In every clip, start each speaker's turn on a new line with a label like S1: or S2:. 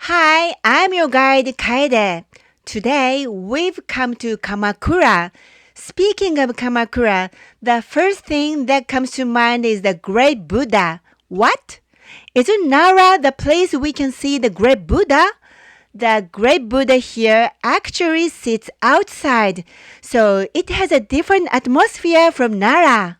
S1: Hi, I'm your guide Caede. Today we've come to Kamakura. Speaking of Kamakura, the first thing that comes to mind is the Great Buddha. What? Isn't Nara the place we can see the Great Buddha? The Great Buddha here actually sits outside, so it has a different atmosphere from Nara.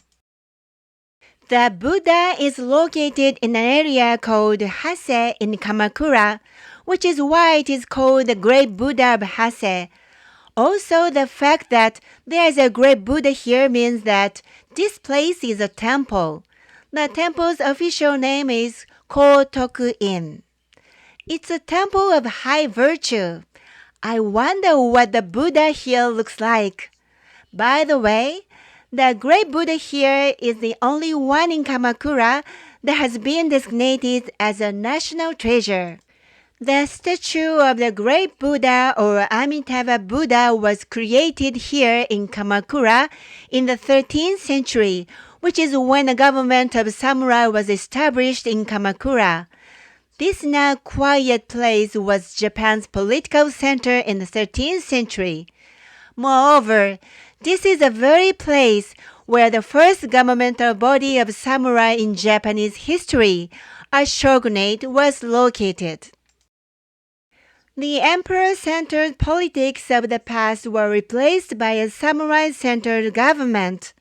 S1: The Buddha is located in an area called Hase in Kamakura, which is why it is called the Great Buddha of Hase. Also, the fact that there is a Great Buddha here means that this place is a temple. The temple's official name is Kotoku-in. It's a temple of high virtue. I wonder what the Buddha here looks like. By the way, the Great Buddha here is the only one in Kamakura that has been designated as a national treasure. The statue of the Great Buddha or Amitabha Buddha was created here in Kamakura in the 13th century, which is when the government of samurai was established in Kamakura. This now quiet place was Japan's political center in the 13th century. Moreover, this is the very place where the first governmental body of samurai in Japanese history, a shogunate, was located. The emperor-centered politics of the past were replaced by a samurai-centered government.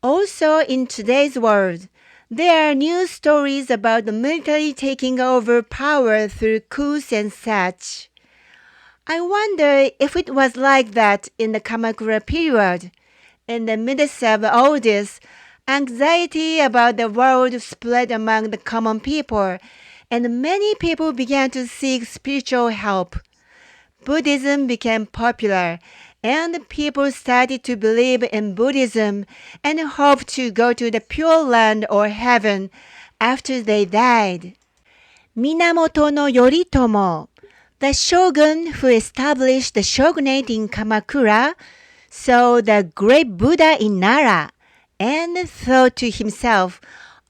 S1: Also, in today's world, there are news stories about the military taking over power through coups and such. I wonder if it was like that in the Kamakura period. In the midst of all this, anxiety about the world spread among the common people, and many people began to seek spiritual help. Buddhism became popular, and people started to believe in Buddhism and hoped to go to the Pure Land or heaven after they died. Minamoto no Yoritomo, the shogun who established the shogunate in Kamakura, saw the Great Buddha in Nara and thought to himself,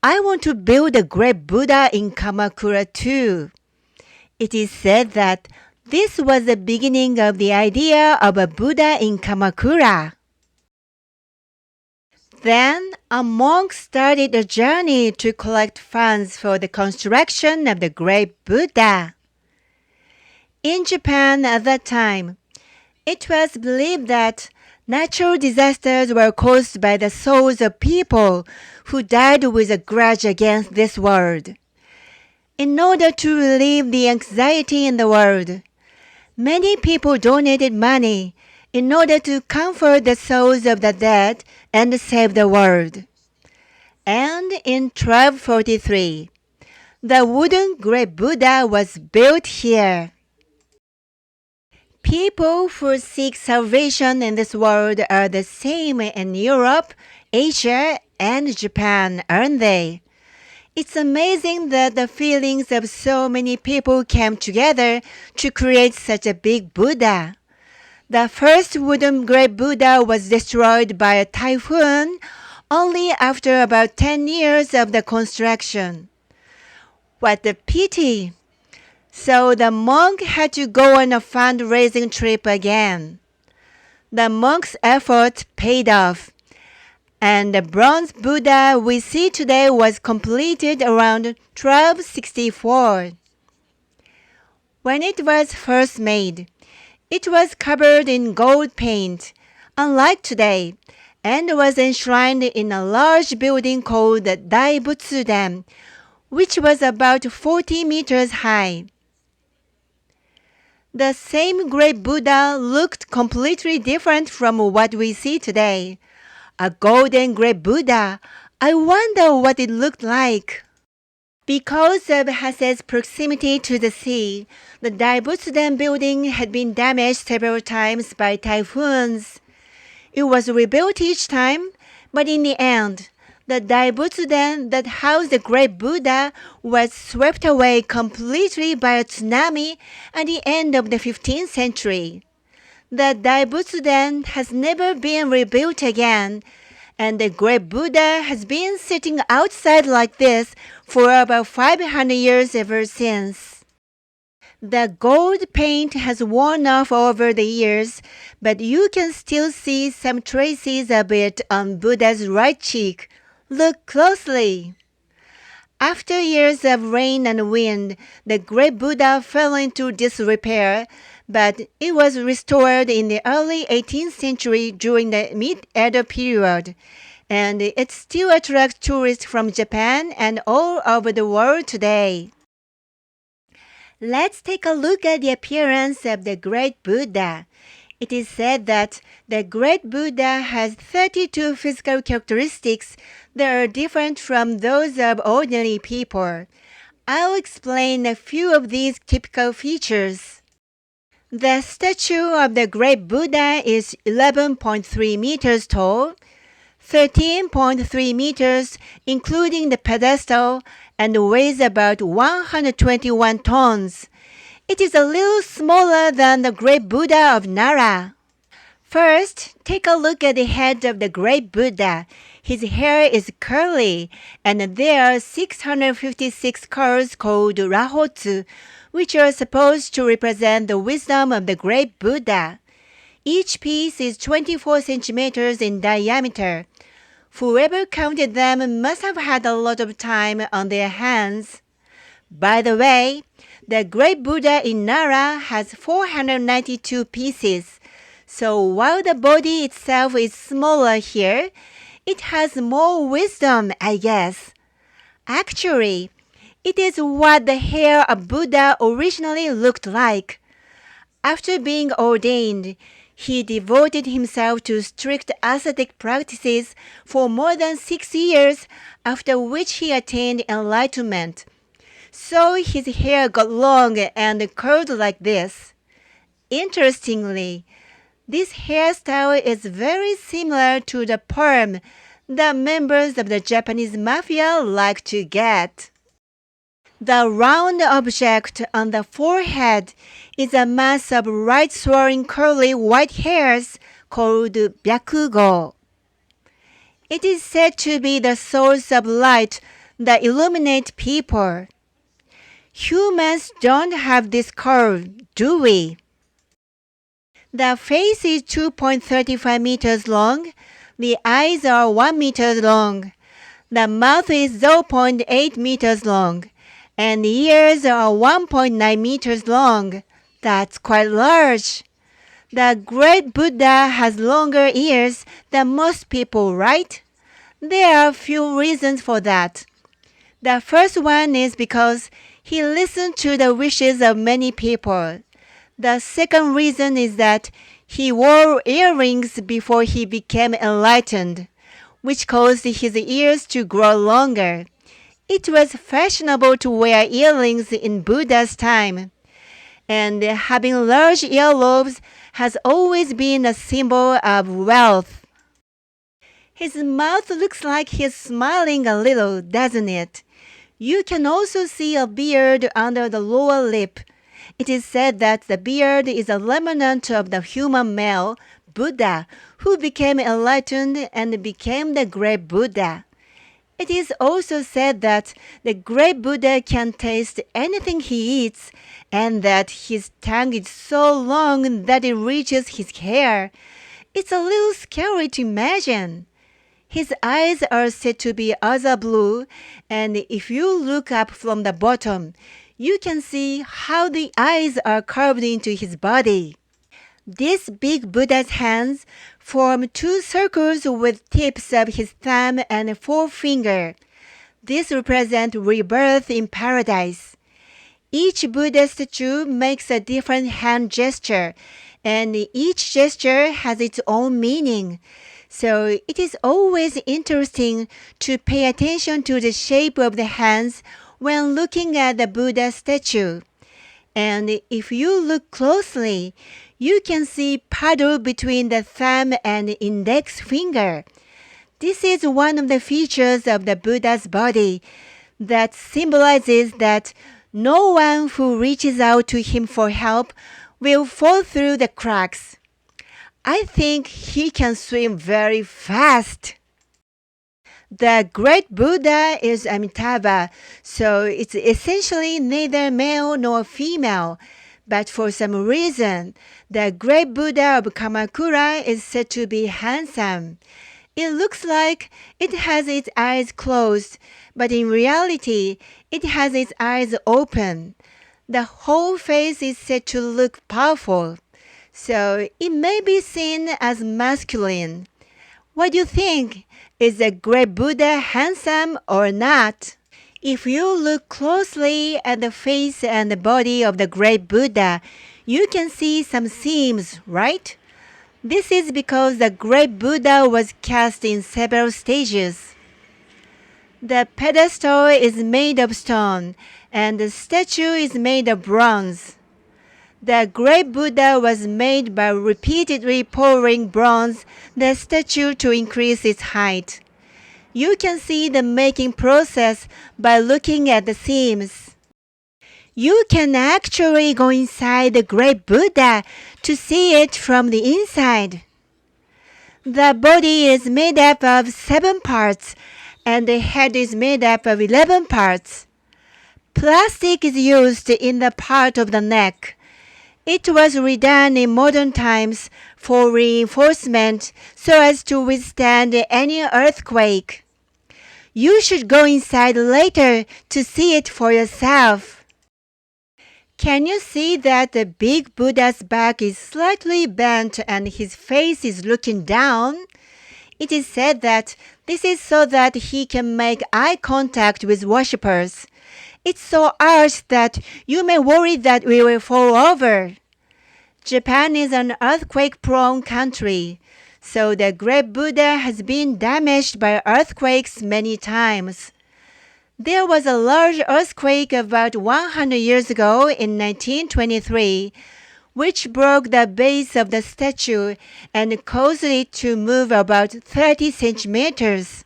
S1: I want to build a Great Buddha in Kamakura too. It is said that this was the beginning of the idea of a Buddha in Kamakura. Then a monk started a journey to collect funds for the construction of the Great Buddha. In Japan at that time, it was believed that natural disasters were caused by the souls of people who died with a grudge against this world. In order to relieve the anxiety in the world, many people donated money in order to comfort the souls of the dead and save the world. And in 1243, the wooden Great Buddha was built here. People who seek salvation in this world are the same in Europe, Asia, and Japan, aren't they? It's amazing that the feelings of so many people came together to create such a big Buddha. The first wooden Great Buddha was destroyed by a typhoon only after about 10 years of the construction. What a pity! So the monk had to go on a fundraising trip again. The monk's effort paid off, and the bronze Buddha we see today was completed around 1264. When it was first made, it was covered in gold paint, unlike today, and was enshrined in a large building called the Daibutsu-den, which was about 40 meters high. The same Great Buddha looked completely different from what we see today. A golden Great Buddha. I wonder what it looked like. Because of Hase's proximity to the sea, the Daibutsu-den building had been damaged several times by typhoons. It was rebuilt each time, but in the end, the Daibutsu-den that housed the Great Buddha was swept away completely by a tsunami at the end of the 15th century. The Daibutsu-den has never been rebuilt again, and the Great Buddha has been sitting outside like this for about 500 years ever since. The gold paint has worn off over the years, but you can still see some traces of it on Buddha's right cheek. Look closely. After years of rain and wind, the great Buddha fell into disrepair, but it was restored in the early 18th century during the Mid-Edo period, and it still attracts tourists from Japan and all over the world today. Let's take a look at the appearance of the great Buddha. It is said that the great Buddha has 32 physical characteristics that are different from those of ordinary people. I'll explain a few of these typical features. The statue of the great Buddha is 11.3 meters tall, 13.3 meters including the pedestal, and weighs about 121 tons. It is a little smaller than the great Buddha of Nara. First, take a look at the head of the great Buddha. His hair is curly, and there are 656 curls called rahotsu, which are supposed to represent the wisdom of the great Buddha. Each piece is 24 centimeters in diameter. Whoever counted them must have had a lot of time on their hands. By the way, the great Buddha in Nara has 492 pieces. So while the body itself is smaller here, it has more wisdom, I guess. Actually, it is what the hair of Buddha originally looked like. After being ordained, he devoted himself to strict ascetic practices for more than 6 years, after which he attained enlightenment. So his hair got long and curled like this. Interestingly, this hairstyle is very similar to the perm that members of the Japanese mafia like to get. The round object on the forehead is a mass of right-swirling curly white hairs called byakugo. It is said to be the source of light that illuminates people. Humans don't have this curve, do we? The face is 2.35 meters long. The eyes are 1 meter long. The mouth is 0.8 meters long. And the ears are 1.9 meters long. That's quite large. The great Buddha has longer ears than most people, right? There are a few reasons for that. The first one is because he listened to the wishes of many people. The second reason is that he wore earrings before he became enlightened, which caused his ears to grow longer. It was fashionable to wear earrings in Buddha's time, and having large earlobes has always been a symbol of wealth. His mouth looks like he's smiling a little, doesn't it? You can also see a beard under the lower lip. It is said that the beard is a remnant of the human male, Buddha, who became enlightened and became the great Buddha. It is also said that the great Buddha can taste anything he eats, and that his tongue is so long that it reaches his hair. It's a little scary to imagine. His eyes are said to be azure blue, and if you look up from the bottom, you can see how the eyes are carved into his body. This big Buddha's hands form 2 circles with tips of his thumb and forefinger. This represents rebirth in paradise. Each Buddha statue makes a different hand gesture, and each gesture has its own meaning. So it is always interesting to pay attention to the shape of the hands when looking at the Buddha statue. And if you look closely, you can see paddle between the thumb and index finger. This is one of the features of the Buddha's body that symbolizes that no one who reaches out to him for help will fall through the cracks. I think he can swim very fast. The great Buddha is Amitabha, so it's essentially neither male nor female. But for some reason, the great Buddha of Kamakura is said to be handsome. It looks like it has its eyes closed, but in reality, it has its eyes open. The whole face is said to look powerful, so it may be seen as masculine. What do you think? Is the great Buddha handsome or not? If you look closely at the face and the body of the great Buddha, you can see some seams, right? This is because the great Buddha was cast in several stages. The pedestal is made of stone, and the statue is made of bronze. The great Buddha was made by repeatedly pouring bronze the statue to increase its height. You can see the making process by looking at the seams. You can actually go inside the great Buddha to see it from the inside. The body is made up of 7 parts, and the head is made up of 11 parts. Plastic is used in the part of the neck. It was redone in modern times for reinforcement so as to withstand any earthquake. You should go inside later to see it for yourself. Can you see that the big Buddha's back is slightly bent and his face is looking down? It is said that this is so that he can make eye contact with worshippers. It's so arched that you may worry that we will fall over. Japan is an earthquake-prone country, so the great Buddha has been damaged by earthquakes many times. There was a large earthquake about 100 years ago in 1923, which broke the base of the statue and caused it to move about 30 centimeters.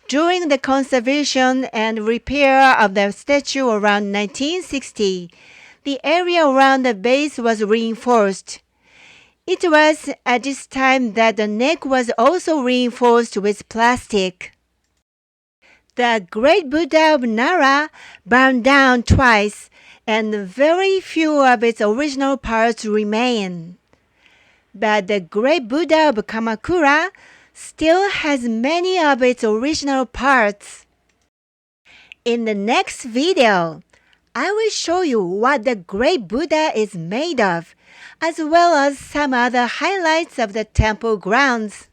S1: During the conservation and repair of the statue around 1960, the area around the base was reinforced. It was at this time that the neck was also reinforced with plastic. The great Buddha of Nara burned down twice, and very few of its original parts remain. But the great Buddha of Kamakura still has many of its original parts. In the next video, I will show you what the great Buddha is made of, as well as some other highlights of the temple grounds.